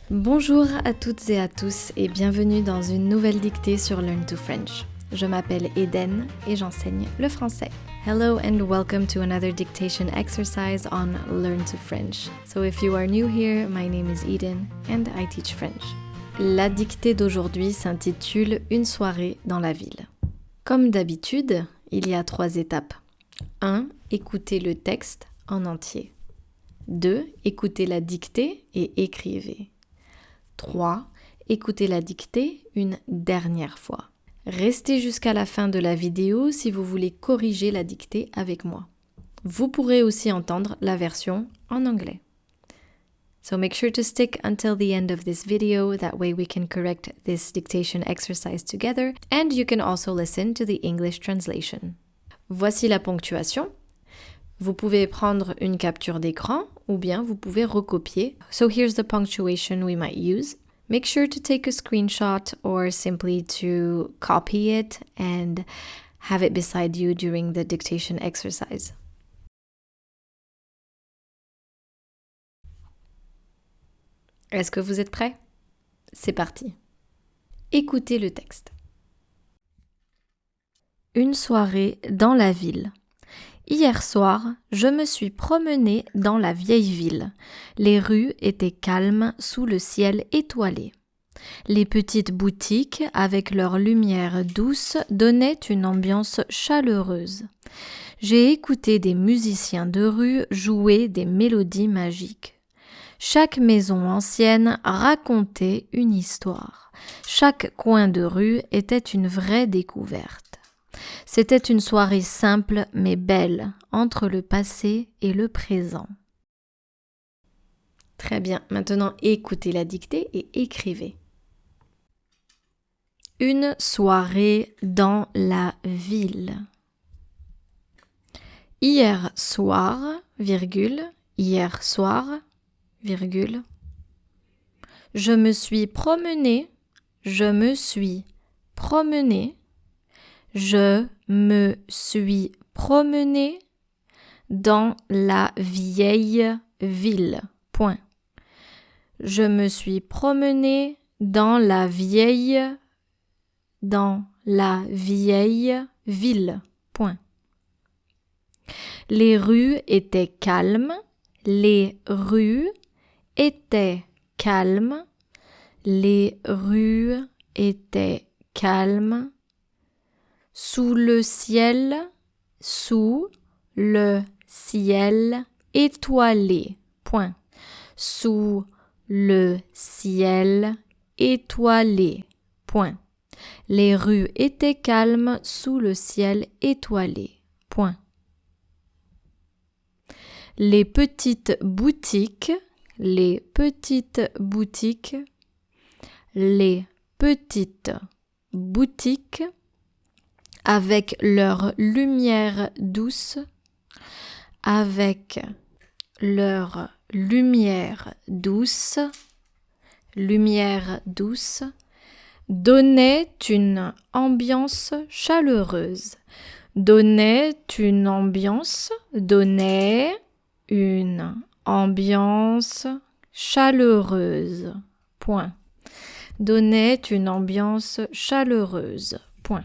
Bonjour à toutes et à tous et bienvenue dans une nouvelle dictée sur Learn to French. Je m'appelle Eden et j'enseigne le français. Hello and welcome to another dictation exercise on Learn to French. So if you are new here, my name is Eden and I teach French. La dictée d'aujourd'hui s'intitule Une soirée dans la ville. Comme d'habitude, il y a 3 étapes. 1. Écoutez le texte en entier. 2. Écoutez la dictée et écrivez. 3. Écoutez la dictée une dernière fois. Restez jusqu'à la fin de la vidéo si vous voulez corriger la dictée avec moi. Vous pourrez aussi entendre la version en anglais. So make sure to stick until the end of this video, that way we can correct this dictation exercise together, and you can also listen to the English translation. Voici la ponctuation. Vous pouvez prendre une capture d'écran ou bien vous pouvez recopier. So here's the punctuation we might use. Make sure to take a screenshot or simply to copy it and have it beside you during the dictation exercise. Est-ce que vous êtes prêts? C'est parti. Écoutez le texte. Une soirée dans la ville. Hier soir, je me suis promenée dans la vieille ville. Les rues étaient calmes sous le ciel étoilé. Les petites boutiques, avec leur lumière douce, donnaient une ambiance chaleureuse. J'ai écouté des musiciens de rue jouer des mélodies magiques. Chaque maison ancienne racontait une histoire. Chaque coin de rue était une vraie découverte. C'était une soirée simple mais belle, entre le passé et le présent. Très bien, maintenant écoutez la dictée et écrivez. Une soirée dans la ville. Hier soir, hier soir, je me suis promenée, je me suis promenée dans la vieille ville. Point. Je me suis promenée dans la vieille ville. Point. Les rues étaient calmes. Les rues étaient calmes. Les rues étaient calmes. Sous le ciel étoilé. Point. Sous le ciel étoilé. Point. Les rues étaient calmes sous le ciel étoilé. Point. Les petites boutiques, avec leur lumière douce, donnait une ambiance chaleureuse. Donnait une ambiance chaleureuse. Point. Donnait une ambiance chaleureuse. Point.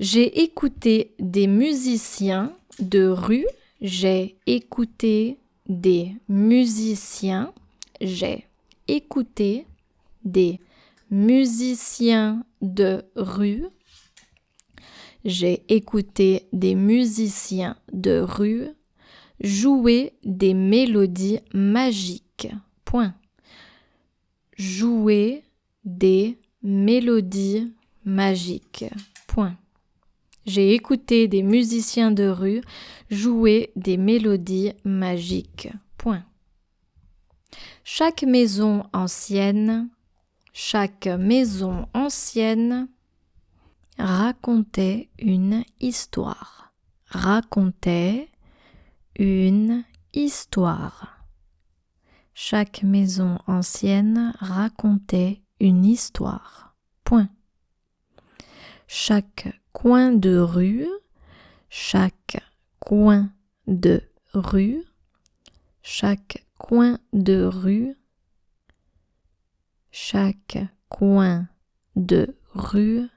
J'ai écouté des musiciens de rue. J'ai écouté des musiciens de rue. J'ai écouté des musiciens de rue jouer des mélodies magiques. Point. Jouer des mélodies magiques. Point. J'ai écouté des musiciens de rue jouer des mélodies magiques. Point. Chaque maison ancienne racontait une histoire. Chaque maison ancienne racontait une histoire. Point. Chaque coin de rue Chaque coin de rue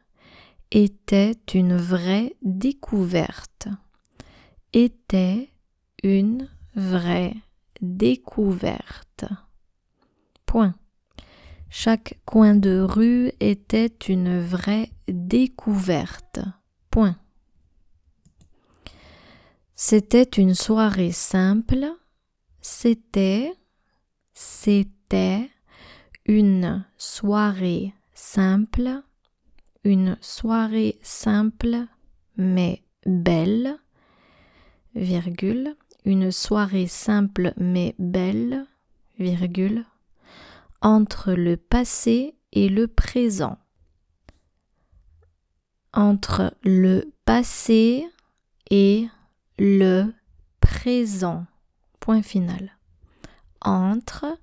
était une vraie découverte. Était une vraie découverte. Point. Chaque coin de rue était une vraie découverte. Point. C'était une soirée simple. C'était une soirée simple. Une soirée simple mais belle, virgule, une soirée simple mais belle, virgule, entre le passé et le présent. Entre le passé et le présent. Point final. Entre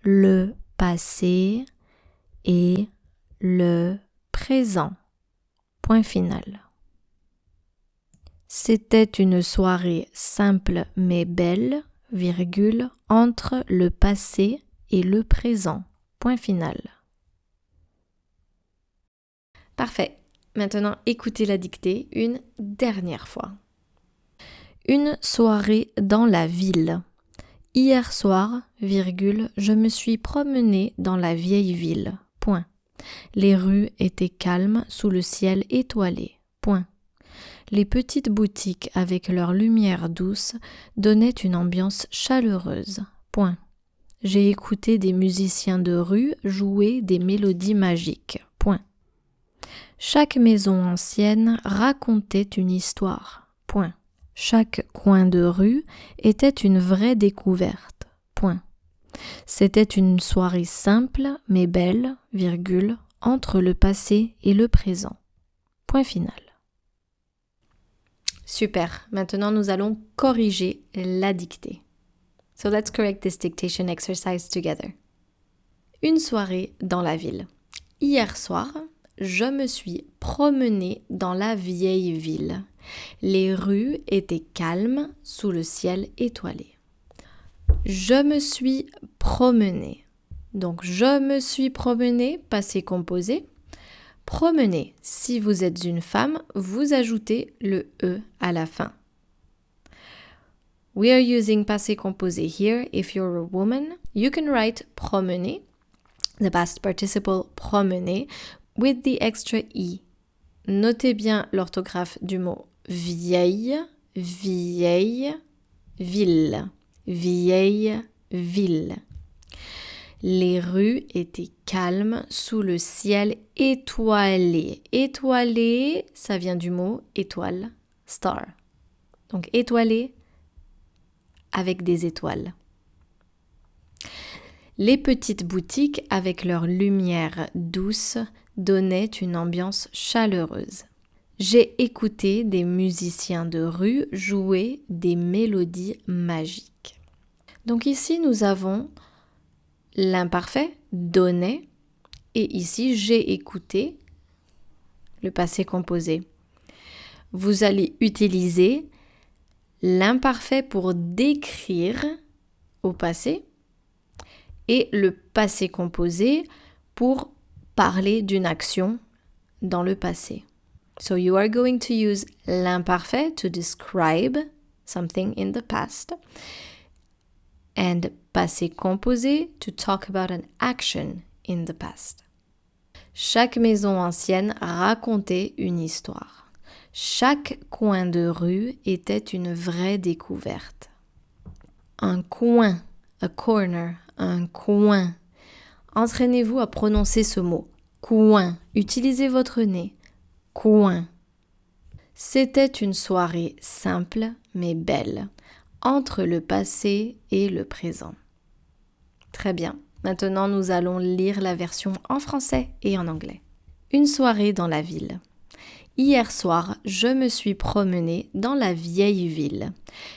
le passé et le présent. Point final. C'était une soirée simple mais belle, virgule, entre le passé et le présent. Point final. Parfait. Maintenant, écoutez la dictée une dernière fois. Une soirée dans la ville. Hier soir, virgule, je me suis promenée dans la vieille ville. Point. Les rues étaient calmes sous le ciel étoilé. Point. Les petites boutiques avec leur lumière douce donnaient une ambiance chaleureuse. Point. J'ai écouté des musiciens de rue jouer des mélodies magiques. Point. Chaque maison ancienne racontait une histoire. Point. Chaque coin de rue était une vraie découverte. Point. C'était une soirée simple mais belle, virgule, entre le passé et le présent. Point final. Super. Maintenant, nous allons corriger la dictée. So let's correct this dictation exercise together. Une soirée dans la ville. Hier soir, je me suis promenée dans la vieille ville. Les rues étaient calmes sous le ciel étoilé. Je me suis promenée. Donc, je me suis promenée, passé composé. Promener, si vous êtes une femme, vous ajoutez le E à la fin. We are using passé composé here. If you're a woman, you can write promener, the past participle promener, with the extra E. Notez bien l'orthographe du mot vieille, vieille, ville, vieille, ville. Les rues étaient calmes sous le ciel étoilé. Étoilé, ça vient du mot étoile, star. Donc étoilé avec des étoiles. Les petites boutiques avec leur lumière douce donnaient une ambiance chaleureuse. J'ai écouté des musiciens de rue jouer des mélodies magiques. Donc ici, nous avons l'imparfait donnait et ici j'ai écouté le passé composé. Vous allez utiliser l'imparfait pour décrire au passé et le passé composé pour parler d'une action dans le passé. So you are going to use l'imparfait to describe something in the past and passé composé to talk about an action in the past. Chaque maison ancienne racontait une histoire. Chaque coin de rue était une vraie découverte. Un coin, a corner, un coin. Entraînez-vous à prononcer ce mot. Coin. Utilisez votre nez. Coin. C'était une soirée simple mais belle, entre le passé et le présent. Très bien. Maintenant, nous allons lire la version en français et en anglais. Une soirée dans la ville. Hier soir, je me suis promenée dans la vieille ville.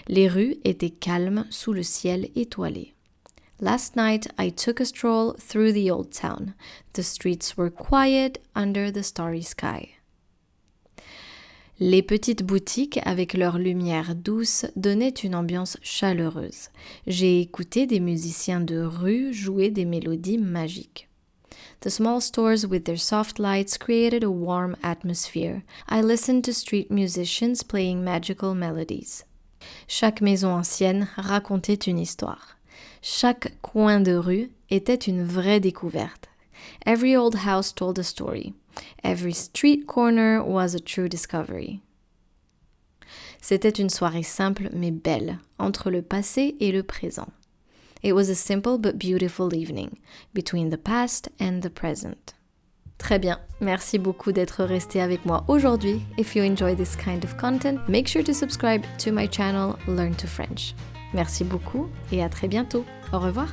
Les rues étaient calmes sous le ciel étoilé. Last night, I took a stroll through the old town. The streets were quiet under the starry sky. Les petites boutiques avec leur lumière douce donnaient une ambiance chaleureuse. J'ai écouté des musiciens de rue jouer des mélodies magiques. The small stores with their soft lights created a warm atmosphere. I listened to street musicians playing magical melodies. Chaque maison ancienne racontait une histoire. Chaque coin de rue était une vraie découverte. Every old house told a story. Every street corner was a true discovery. C'était une soirée simple mais belle, entre le passé et le présent. It was a simple but beautiful evening, between the past and the present. Très bien, merci beaucoup d'être resté avec moi aujourd'hui. If you enjoy this kind of content, make sure to subscribe to my channel Learn to French. Merci beaucoup et à très bientôt. Au revoir.